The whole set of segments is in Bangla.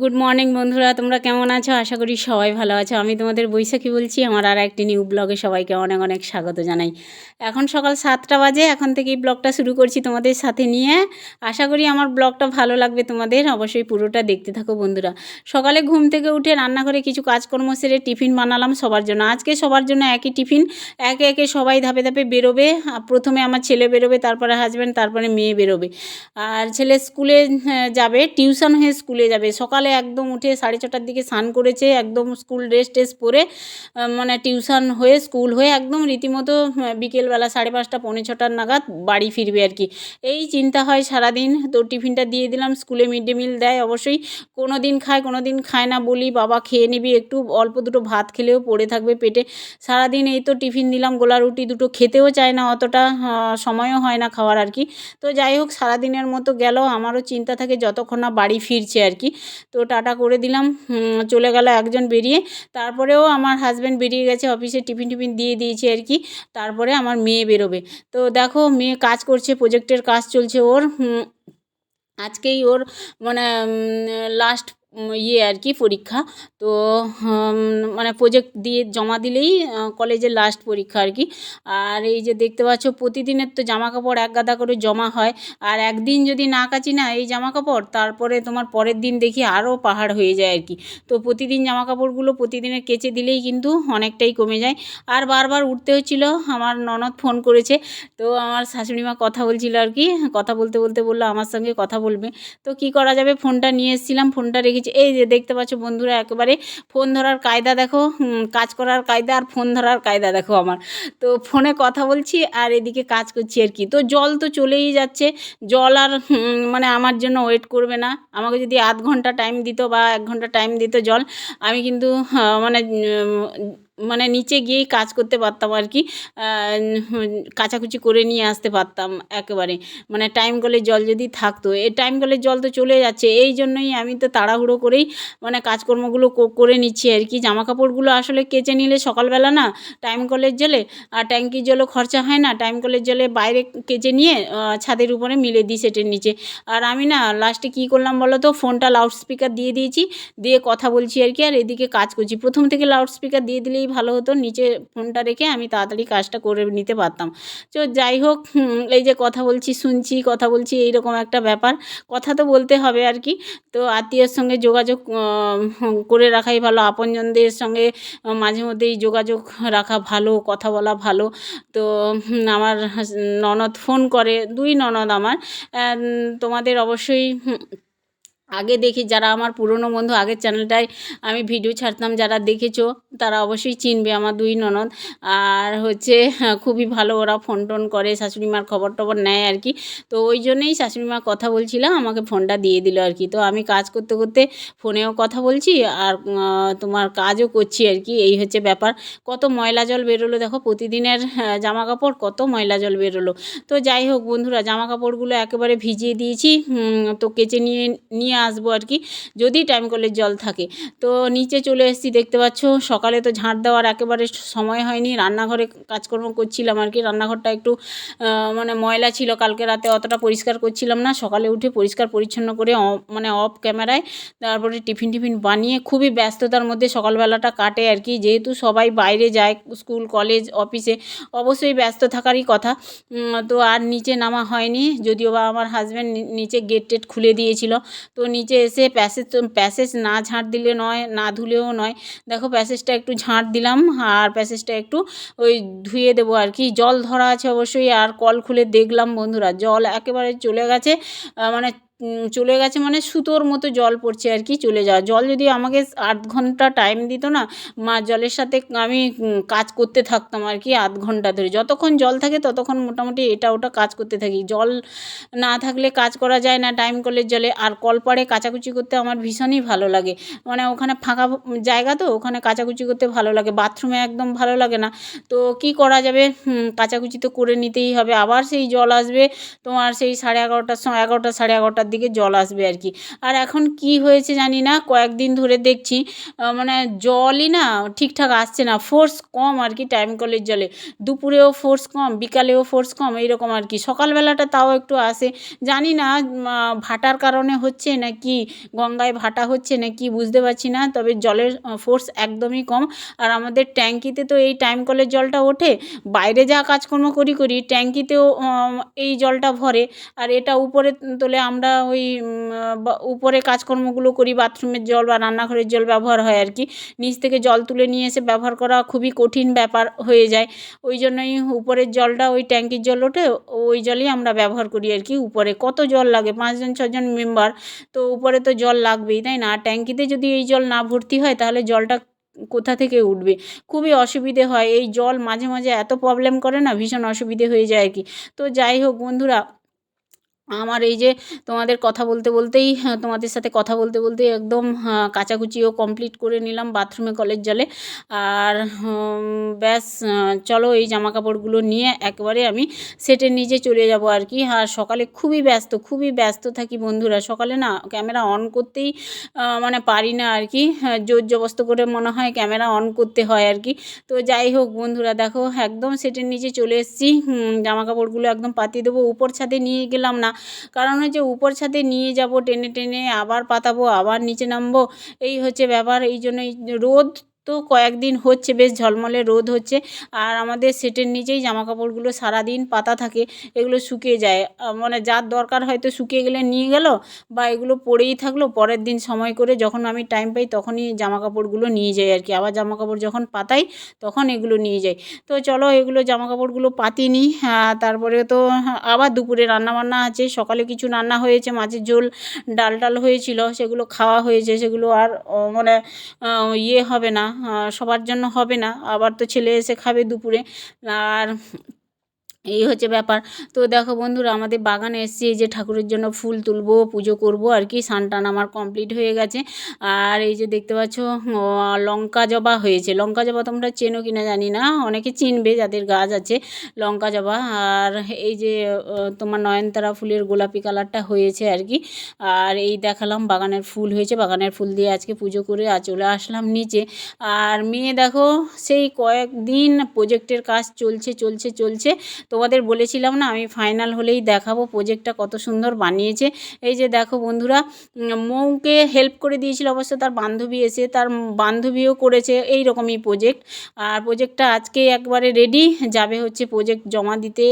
গুড মর্নিং বন্ধুরা, তোমরা কেমন আছো? আশা করি সবাই ভালো আছো। আমি তোমাদের বৈশাখী বলছি। আমার আর একটি নিউ ব্লগে সবাইকে অনেক অনেক স্বাগত জানাই। এখন সকাল 7টা বাজে। এখন থেকেই ব্লগটা শুরু করছি তোমাদের সাথে নিয়ে। আশা করি আমার ব্লগটা ভালো লাগবে তোমাদের। অবশ্যই পুরোটা দেখতে থাকো বন্ধুরা। সকালে ঘুম থেকে উঠে রান্নাঘরে কিছু কাজকর্ম সেরে টিফিন বানালাম সবার জন্য। আজকে সবার জন্য একই টিফিন। একে একে সবাই ধাপে ধাপে বেরোবে। প্রথমে আমার ছেলে বেরোবে, তারপরে হাজব্যান্ড, তারপরে মেয়ে বেরোবে। আর ছেলে স্কুলে যাবে, টিউশন হয়ে স্কুলে যাবে। সকালে একদম উঠে 6:30টার দিকে স্নান করেছে, একদম স্কুল ড্রেস টেস পরে মানে টিউশন হয়ে স্কুল হয়ে একদম রীতিমতো বিকেলবেলা 5:30 পৌনে 6টার নাগাদ বাড়ি ফিরবে আর কি। এই চিন্তা হয় সারাদিন। তো টিফিনটা দিয়ে দিলাম। স্কুলে মিড ডে মিল দেয় অবশ্যই। কোনো দিন খায়, কোনো দিন খায় না। বলি বাবা খেয়ে নিবি একটু, অল্প দুটো ভাত খেলেও পড়ে থাকবে পেটে। সারাদিন এই তো টিফিন দিলাম, গোলা রুটি দুটো খেতেও চায় না, অতটা সময়ও হয় না খাওয়ার আর কি। তো যাই হোক, সারাদিনের মতো গেল। আমারও চিন্তা থাকে যতক্ষণ না বাড়ি ফিরছে আর কি। তো টাটা করে দিলাম, চলে গেল একজন বেরিয়ে। তারপরেও আমার হাজব্যান্ড বেরিয়ে গেছে অফিসে, টিফিন টিফিন দিয়ে দিয়েছে আর কি। তারপরে আমার মেয়ে বেরোবে। তো দেখো, মেয়ে কাজ করছে, প্রজেক্টের কাজ চলছে ওর। আজকেই ওর মানে লাস্ট ইয়ে আর কি পরীক্ষা। তো মানে প্রজেক্ট দিয়ে জমা দিলেই কলেজের লাস্ট পরীক্ষা আর কি। আর এই যে দেখতে পাচ্ছ, প্রতিদিনের তো জামা কাপড় এক গাদা করে জমা হয়। আর একদিন যদি না কাচি না এই জামা কাপড়, তারপরে তোমার পরের দিন দেখি আরও পাহাড় হয়ে যায় আর কি। তো প্রতিদিন জামা কাপড়গুলো প্রতিদিনের কেচে দিলেই কিন্তু অনেকটাই কমে যায়। আর বারবার উঠতে হচ্ছিলো। আমার ননদ ফোন করেছে। তো আমার শাশুড়ি মা কথা বলছিল আর কি। কথা বলতে বলতে বললো আমার সঙ্গে কথা বলবে। তো কি করা যাবে, ফোনটা নিয়ে এসেছিলাম, ফোনটা রেখেছি। এই যে দেখতে পাচ্ছ বন্ধুরা, একেবারে ফোন ধরার কায়দা দেখো, কাজ করার কায়দা আর ফোন ধরার কায়দা দেখো আমার। তো ফোনে কথা বলছি আর এদিকে কাজ করছি আর কি। তো জল তো চলেই যাচ্ছে। জল আর মানে আমার জন্য ওয়েট করবে না। আমাকে যদি আধ ঘন্টা টাইম দিত বা 1 ঘন্টা টাইম দিত জল, আমি কিন্তু মানে নিচে গিয়েই কাজ করতে পারতাম আর কি। কাচাকুচি করে নিয়ে আসতে পারতাম একেবারে। মানে টাইম কলের জল যদি থাকতো। এই টাইম কলের জল তো চলে যাচ্ছে, এই জন্যই আমি তো তাড়াহুড়ো করেই মানে কাজকর্মগুলো করে নিচ্ছি আর কি। জামা কাপড়গুলো আসলে কেচে নিলে সকালবেলা না টাইম কলের জলে, আর ট্যাঙ্কির জলও খরচা হয় না। টাইম কলের জলে বাইরে কেচে নিয়ে ছাদের উপরে মিলে দিই সেটের নিচে। আর আমি না লাস্টে কী করলাম বলো তো, ফোনটা লাউড স্পিকার দিয়ে দিয়েছি, দিয়ে কথা বলছি আর কি, আর এদিকে কাজ করছি। প্রথম থেকে লাউড স্পিকার দিয়ে দিলেই ভালো হতো, নিচে ফোনটা রেখে আমি তাড়াতাড়ি কাজটা করে নিতে পারতাম। তো যাই হোক, এই যে কথা বলছি, শুনছি, কথা বলছি, এইরকম একটা ব্যাপার। কথা তো বলতে হবে আর কি। তো আত্মীয়ের সঙ্গে যোগাযোগ করে রাখাই ভালো। আপনজনদের সঙ্গে মাঝে মধ্যেই যোগাযোগ রাখা ভালো, কথা বলা ভালো। তো আমার ননদ ফোন করে, 2 ননদ আমার। তোমাদের অবশ্যই আগে দেখি, যারা আমার পুরনো বন্ধু, আগের চ্যানেলটায় আমি ভিডিও ছাড়তাম, যারা দেখেছো তারা অবশ্যই চিনবে আমার 2 ননদ। আর হচ্ছে খুবই ভালো, ওরা ফোন টোন করে, শাশুড়ি মার খবর টবর নেয় আর কি। তো ওই জন্যেই শাশুড়ি মা কথা বলছিলাম, আমাকে ফোনটা দিয়ে দিল আর কি। তো আমি কাজ করতে করতে ফোনেও কথা বলছি আর তোমার কাজও করছি আর কি। এই হচ্ছে ব্যাপার। কত ময়লা জল বেরোলো দেখো, প্রতিদিনের জামা কাপড় কত ময়লা জল বেরোলো। তো যাই হোক বন্ধুরা, জামা কাপড়গুলো একেবারে ভিজিয়ে দিয়েছি। তো কেচে নিয়ে আসবো আর কি, যদি টাইম কলের জল থাকে। তো নিচে চলে এসেছি, দেখতে পাচ্ছ। সকালে তো ঝাঁট দেওয়ার একেবারে সময় হয়নি, রান্নাঘরে কাজকর্ম করছিলাম আর কি। রান্নাঘরটা একটু মানে ময়লা ছিল, কালকে রাতে অতটা পরিষ্কার করছিলাম না। সকালে উঠে পরিষ্কার পরিচ্ছন্ন করে মানে অফ ক্যামেরায় তারপরে টিফিন টিফিন বানিয়ে খুবই ব্যস্ততার মধ্যে সকালবেলাটা কাটে আর কি। যেহেতু সবাই বাইরে যায়, স্কুল কলেজ অফিসে, অবশ্যই ব্যস্ত থাকারই কথা। তো আর নিচে নামা হয়নি, যদিও বা আমার হাজব্যান্ড নিচে গেট টেট খুলে দিয়েছিল। তো নিচে এসে প্যাসেজ না ঝাঁট দিলে নয়, না ধুলেও নয়। দেখো প্যাসেজটা একটু ঝাঁট দিলাম, আর প্যাসেজটা একটু ওই ধুয়ে দেবো আর কি। জল ধরা আছে অবশ্যই। আর কল খুলে দেখলাম বন্ধুরা, জল একেবারে চলে গেছে। মানে চলে গেছে মানে সুতোর মতো জল পড়ছে আর কি, চলে যাওয়া জল। যদি আমাকে 8 ঘন্টা টাইম দিত না, জলের সাথে আমি কাজ করতে থাকতাম আর কি 8 ঘন্টা ধরে। যতক্ষণ জল থাকে ততক্ষণ মোটামুটি এটা ওটা কাজ করতে থাকি। জল না থাকলে কাজ করা যায় না টাইম কলের জলে। আর কলপাড়ে কাচাকুচি করতে আমার ভীষণই ভালো লাগে। মানে ওখানে ফাঁকা জায়গা, তো ওখানে কাচাকুচি করতে ভালো লাগে। বাথরুমে একদম ভালো লাগে না। তো কি করা যাবে, কাচাকুচি তো করে নিতেই হবে। আবার সেই জল আসবে তোমার সেই 11:30টার সময়, 11:30 সাড়ে 11:30টার দিকে জল আসবে আর কি। আর এখন কি হয়েছে জানি না, কয়েকদিন ধরে দেখছি মানে জলই না ঠিকঠাক আসছে না, ফোর্স কম আর কি টাইম কলের জলে। দুপুরেও ফোর্স কম, বিকালেও ফোর্স কম, এইরকম আর কি। সকালবেলাটা তাও একটু আসে, জানি না ভাটার কারণে হচ্ছে না কি, গঙ্গায় ভাটা হচ্ছে না কি বুঝতে পারছি না, তবে জলের ফোর্স একদমই কম। আর আমাদের ট্যাঙ্কিতে তো এই টাইম কলের জলটা ওঠে, বাইরে যা কাজকর্ম করি ট্যাঙ্কিতেও এই জলটা ভরে, আর এটা উপরে তোলে, আমরা ওই উপরে কাজকর্মগুলো করি, বাথরুমের জল বা রান্নাঘরের জল ব্যবহার হয় আর কি। নিচ থেকে জল তুলে নিয়ে এসে ব্যবহার করা খুবই কঠিন ব্যাপার হয়ে যায়, ওই জন্যই উপরের জলটা, ওই ট্যাঙ্কির জল ওঠে, ওই জলই আমরা ব্যবহার করি আর কি। উপরে কত জল লাগে, 5জন 6জন মেম্বার, তো উপরে তো জল লাগবেই, তাই না? ট্যাঙ্কিতে যদি এই জল না ভর্তি হয় তাহলে জলটা কোথা থেকে উঠবে? খুবই অসুবিধে হয়, এই জল মাঝে মাঝে এত প্রবলেম করে না, ভীষণ অসুবিধে হয়ে যায় আর কি। তো যাই হোক বন্ধুরা, আমার এই যে তোমাদের কথা বলতে বলতেই, তোমাদের সাথে কথা বলতে বলতেই একদম কাচাকুচিও কমপ্লিট করে নিলাম বাথরুমে কলের জলে। আর ব্যাস, চলো এই জামা কাপড়গুলো নিয়ে একবারে আমি সেটের নিচে চলে যাব আর কি। আর সকালে খুবই ব্যস্ত থাকি বন্ধুরা, সকালে না ক্যামেরা অন করতেই মানে পারি না আর কি, জোর জবস্ত করে মনে হয় ক্যামেরা অন করতে হয় আর কি। তো যাই হোক বন্ধুরা, দেখো একদম সেটের নিচে চলে এসেছি, জামা কাপড়গুলো একদম পাতিয়ে দেবো। উপর ছাদে নিয়ে গেলাম না, কারণ হচ্ছে উপর ছাদে নিয়ে যাব টেনে টেনে, আবার পাতাবো, আবার নিচে নামবো, এই হচ্ছে ব্যাপার। এই জন্যই রোদ তো কয়েকদিন হচ্ছে, বেশ ঝলমলে রোদ হচ্ছে, আর আমাদের সেটের নিচেই জামা কাপড়গুলো সারাদিন পাতা থাকে, এগুলো শুকিয়ে যায়, মানে যার দরকার হয়তো শুকিয়ে গেলে নিয়ে গেল, বা এগুলো পড়েই থাকলো, পরের দিন সময় করে যখন আমি টাইম পাই তখনই জামা কাপড়গুলো নিয়ে যাই আর কি। আবার জামা কাপড় যখন পাতাই তখন এগুলো নিয়ে যাই। তো চলো এগুলো জামা কাপড়গুলো পাতি নিই, তারপরে তো আবার দুপুরে রান্নাবান্না আছে। সকালে কিছু রান্না হয়েছে, মাছের ঝোল, ডাল টাল হয়েছিল, সেগুলো খাওয়া হয়েছে, সেগুলো আর মানে ইয়ে হবে না, সবার জন্য হবে না, আবার তো ছেলে এসে খাবে দুপুরে। আর এই হচ্ছে ব্যাপার। তো দেখো বন্ধুরা, আমাদের বাগানে এসেছি, এই যে ঠাকুরের জন্য ফুল তুলবো, পুজো করব আর কি। স্নান টান আমার কমপ্লিট হয়ে গেছে। আর এই যে দেখতে পাচ্ছ লঙ্কা জবা হয়েছে। লঙ্কা জবা তোমরা চেনো কিনা জানি না, অনেকে চিনবে যাদের গাছ আছে লঙ্কা জবা। আর এই যে তোমার নয়নতারা ফুলের গোলাপি কালারটা হয়েছে আর কি। আর এই দেখালাম বাগানের ফুল হয়েছে, বাগানের ফুল দিয়ে আজকে পুজো করে আর চলে আসলাম নিচে। আর মেয়ে দেখো সেই কয়েকদিন প্রজেক্টের কাজ চলছে। তোমাদের বলেছিলাম না আমি ফাইনাল হলেই দেখাবো প্রজেক্টটা কত সুন্দর বানিয়েছে। এই যে দেখো বন্ধুরা, মৌকে হেল্প করে দিয়েছিল অবশ্য তার বান্ধবী এসে, তার বান্ধবীও করেছে এই রকমই প্রজেক্ট। আর প্রজেক্টটা আজকে একবারে রেডি, যাবে হচ্ছে প্রজেক্ট জমা দিতে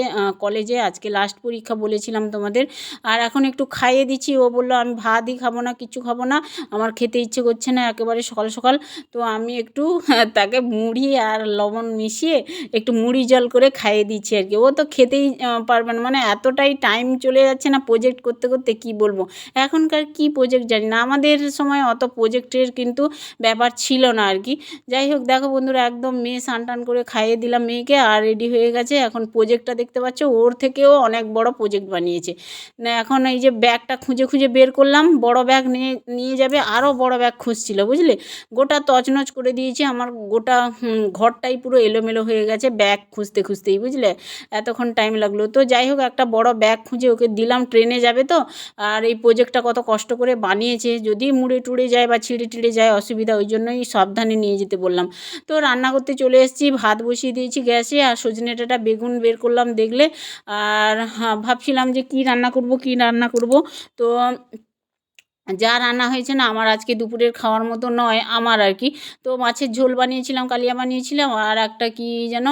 কলেজে। আজকে লাস্ট পরীক্ষা বলেছিলাম তোমাদের। আর এখন একটু খাইয়ে দিচ্ছি, ও বললো আমি ভাতই খাবো না, কিছু খাবো না, আমার খেতে ইচ্ছে করছে না একেবারে সকাল সকাল। তো আমি একটু তাকে মুড়ি আর লবণ মিশিয়ে একটু মুড়ি জল করে খাইয়ে দিচ্ছি আর কি। ও তো খেতেই পারবে না, মানে এতটাই টাইম চলে যাচ্ছে না প্রজেক্ট করতে করতে, কি বলবো। এখনকার কি প্রজেক্ট জানি না, আমাদের সময় অত প্রজেক্টের কিন্তু ব্যাপার ছিল না আর কি। যাই হোক দেখো বন্ধুরা, একদম মেয়ে স্নান টান করে খাইয়ে দিলাম মেয়েকে, আর রেডি হয়ে গেছে। এখন প্রজেক্টটা দেখতে পাচ্ছ, ওর থেকেও অনেক বড় প্রজেক্ট বানিয়েছে। না এখন এই যে ব্যাগটা খুঁজে বের করলাম, বড় ব্যাগ নিয়ে যাবে, আরও বড় ব্যাগ খুঁজছিল বুঝলে, গোটা তছনছ করে দিয়েছে আমার, গোটা ঘরটাই পুরো এলোমেলো হয়ে গেছে ব্যাগ খুঁজতেই বুঝলে, এতক্ষণ টাইম লাগলো। তো যাই হোক একটা বড় ব্যাগ খুঁজে ওকে দিলাম, ট্রেনে যাবে তো। আর এই প্রজেক্টটা কত কষ্ট করে বানিয়েছে, যদি মুড়ে টুড়ে যায় বা ছিঁড়ে টিড়ে যায় অসুবিধা, ওই জন্যই সাবধানে নিয়ে যেতে বললাম। তো রান্না করতে চলে এসেছি, ভাত বসিয়ে দিয়েছি গ্যাসে, আর সজনে ডাঁটা বেগুন বের করলাম দেখলে। আর ভাবছিলাম যে কী রান্না করব। তো যা রান্না হয়েছে না আমার আজকে দুপুরের খাওয়ার মতো নয় আমার আর কি। তো মাছের ঝোল বানিয়েছিলাম, কালিয়া বানিয়েছিলাম, আর একটা কি যেন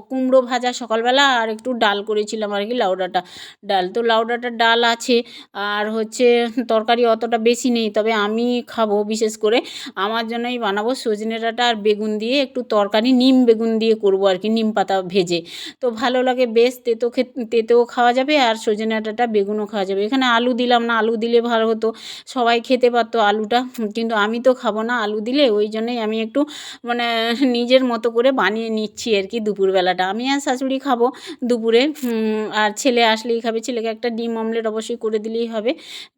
কুমড়ো ভাজা সকালবেলা, আর একটু ডাল করেছিলাম আর কি, লাউ ডাঁটা ডাল। তো লাউ ডাঁটার ডাল আছে, আর হচ্ছে তরকারি অতটা বেশি নেই, তবে আমি খাবো বিশেষ করে, আমার জন্যই বানাবো সজনে ডাঁটা আর বেগুন দিয়ে একটু তরকারি, নিম বেগুন দিয়ে করবো আর কি, নিম পাতা ভেজে। তো ভালো লাগে বেশ, তেতেও খাওয়া যাবে, আর সজনে ডাঁটাটা বেগুনও খাওয়া যাবে। এখানে আলু দিলাম না, আলু দিলে ভালো হতো, সবাই সবাই খেতে পারতো আলুটা, কিন্তু আমি তো খাবো না আলু দিলে, ওই জন্যই আমি একটু মানে নিজের মতো করে বানিয়ে নিচ্ছি আর কি দুপুরবেলাটা। আমি আর শাশুড়ি খাবো দুপুরে, আর ছেলে আসলেই খাবে, ছেলেকে একটা ডিম অমলেট অবশ্যই করে দিলেই হবে,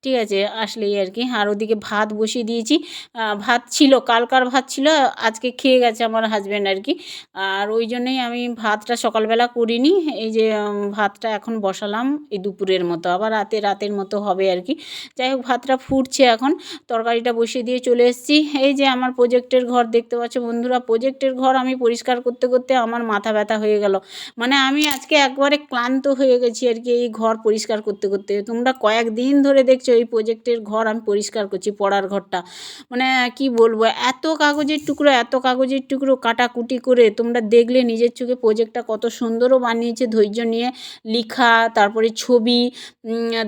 ঠিক আছে, আসলেই আর কি। আর ওদিকে ভাত বসিয়ে দিয়েছি, ভাত ছিল, কালকার ভাত ছিল, আজকে খেয়ে গেছে আমার হাজব্যান্ড আর কি। আর ওই জন্যই আমি ভাতটা সকালবেলা করিনি, এই যে ভাতটা এখন বসালাম এই দুপুরের মতো, আবার রাতের মতো হবে আর কি। যাই হোক, ভাতটা ফুটছে এখন, তরকারিটা বসিয়ে দিয়ে চলে এসেছি। এই যে আমার প্রজেক্টের ঘর দেখতে পাচ্ছ বন্ধুরা, প্রজেক্টের ঘর আমি পরিষ্কার করতে করতে আমার মাথা ব্যথা হয়ে গেল। মানে আমি আজকে একবারে ক্লান্ত হয়ে গেছি আর কি এই ঘর পরিষ্কার করতে করতে। তোমরা কয়েকদিন ধরে দেখছো এই প্রজেক্টের ঘর আমি পরিষ্কার করছি, পড়ার ঘরটা। মানে কি বলবো, এত কাগজের টুকরো কাটাকুটি করে, তোমরা দেখলে নিজের চোখে প্রজেক্টটা কত সুন্দরও বানিয়েছে, ধৈর্য নিয়ে লিখা, তারপরে ছবি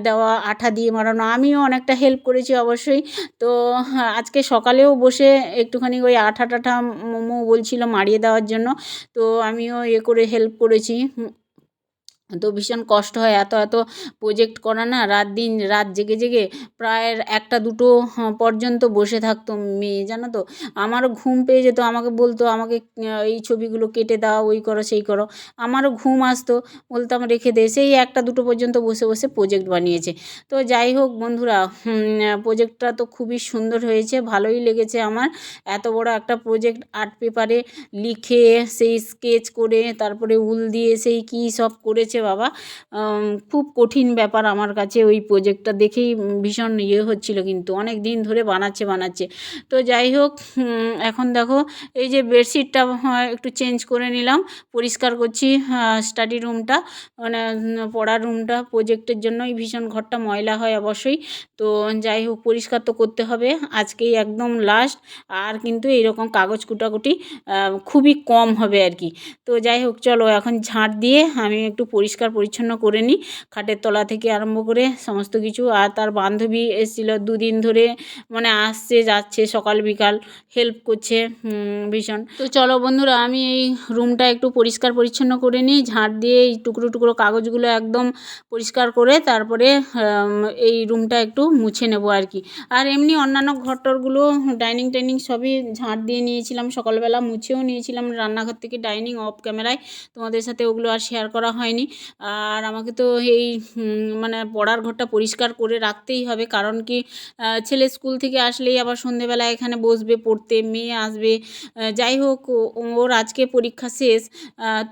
দেওয়া, আঠা দিয়ে মারানো, আমিও অনেকটা হেল্প করেছি অবশ্যই। তো আজকে সকালেও বসে একটুখানি ওই আঠা টাঠা মোমো বলছিল মারিয়ে দেওয়ার জন্য, তো আমিও করে হেল্প করেছি। তো ভীষণ কষ্ট হয় এত প্রজেক্ট করা না, রাত জেগে জেগে প্রায় 1টা 2টো পর্যন্ত বসে থাকতো মেয়ে, জানো তো। আমারও ঘুম পেয়ে যেত, আমাকে বলতো আমাকে এই ছবিগুলো কেটে দাও, ওই করো সেই করো, আমারও ঘুম আসতো, বলতাম রেখে দে, সেই 1টা 2টো পর্যন্ত বসে বসে প্রজেক্ট বানিয়েছে। তো যাই হোক বন্ধুরা, প্রজেক্টটা তো খুবই সুন্দর হয়েছে, ভালোই লেগেছে আমার। এত বড় একটা প্রজেক্ট আর্ট পেপারে লিখে, সেই স্কেচ করে, তারপরে উল দিয়ে সেই কী সব করেছে বাবা, খুব কঠিন ব্যাপার আমার কাছে। ওই প্রজেক্টটা দেখেই ভীষণ হচ্ছিল, কিন্তু অনেক দিন ধরে বানাচ্ছে। তো যাই হোক, এখন দেখো এই যে বেডশিটটা একটু চেঞ্জ করে নিলাম, পরিষ্কার করছি স্টাডি রুমটা, মানে পড়ার রুমটা। প্রজেক্টের জন্যই ভীষণ ঘরটা ময়লা হয় অবশ্যই। তো যাই হোক, পরিষ্কার তো করতে হবে, আজকেই একদম লাস্ট। আর কিন্তু এইরকম কাগজ কুটাকুটি খুবই কম হবে আর কি। তো যাই হোক, চলো এখন ঝাঁট দিয়ে আমি একটু পরিষ্কার পরিচ্ছন্ন করে নিই, খাটের তলা থেকে আরম্ভ করে সমস্ত কিছু। আর তার বান্ধবী এসেছিল 2 দিন ধরে, মানে আসছে যাচ্ছে সকাল বিকাল, হেল্প করছে ভীষণ। তো চলো বন্ধুরা, আমি এই রুমটা একটু পরিষ্কার পরিচ্ছন্ন করে নিই, ঝাঁট দিয়ে এই টুকরো টুকরো কাগজগুলো একদম পরিষ্কার করে, তারপরে এই রুমটা একটু মুছে নেবো আর কি। আর এমনি অন্যান্য ঘরটরগুলো, ডাইনিং টাইনিং সবই ঝাঁট দিয়ে নিয়েছিলাম সকালবেলা, মুছেও নিয়েছিলাম রান্নাঘর থেকে ডাইনিং, অফ ক্যামেরায়, তোমাদের সাথে ওগুলো আর শেয়ার করা হয়নি। আর আমাকে তো এই মানে পড়ার ঘরটা পরিষ্কার করে রাখতেই হবে, কারণ কি ছেলে স্কুল থেকে আসলেই আবার সন্ধেবেলা এখানে বসবে পড়তে, মেয়ে আসবে। যাই হোক, ওর আজকে পরীক্ষা শেষ,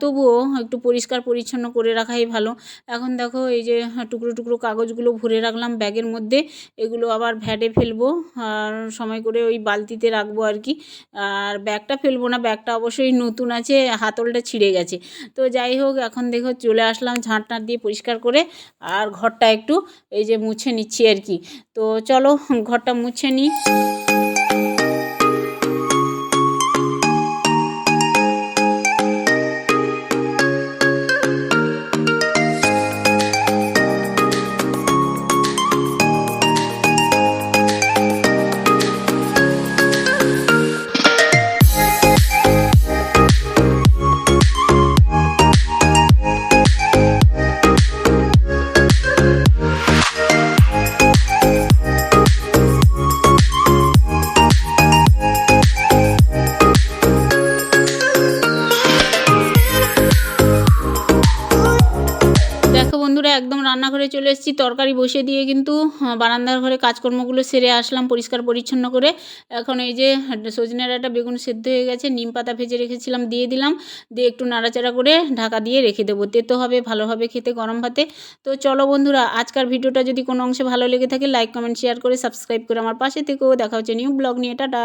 তবুও একটু পরিষ্কার পরিচ্ছন্ন করে রাখাই ভালো। এখন দেখো এই যে টুকরো টুকরো কাগজগুলো ভরে রাখলাম ব্যাগের মধ্যে, এগুলো আবার ভ্যাটে ফেলবো, আর সময় করে ওই বালতিতে রাখবো আর কি। আর ব্যাগটা ফেলবো না, ব্যাগটা অবশ্যই নতুন আছে, হাতলটা ছিঁড়ে গেছে। তো যাই হোক, এখন দেখো চলে আসলাম ঝাঁট টাঁট দিয়ে পরিষ্কার করে, আর ঘরটা একটু এই যে মুছে নিচ্ছি আর কি। তো চলো ঘরটা মুছে নিই। দেখো বন্ধুরা, একদম রান্নাঘরে চলে এসেছি, তরকারি বসিয়ে দিয়ে কিন্তু বারান্দার ঘরে কাজকর্মগুলো সেরে আসলাম পরিষ্কার পরিচ্ছন্ন করে। এখন এই যে সজনে ডাঁটা বেগুন সেদ্ধ হয়ে গেছে, নিম পাতা ভেজে রেখেছিলাম দিয়ে দিলাম, দিয়ে একটু নাড়াচাড়া করে ঢাকা দিয়ে রেখে দেবো, তেতো হবে, ভালো হবে খেতে গরম ভাতে। তো চলো বন্ধুরা, আজকের ভিডিওটা যদি কোনো অংশে ভালো লেগে থাকে, লাইক কমেন্ট শেয়ার করে সাবস্ক্রাইব করে আমার পাশে থেকেও। দেখা হচ্ছে নিউ ব্লগ নিয়ে, টাটা।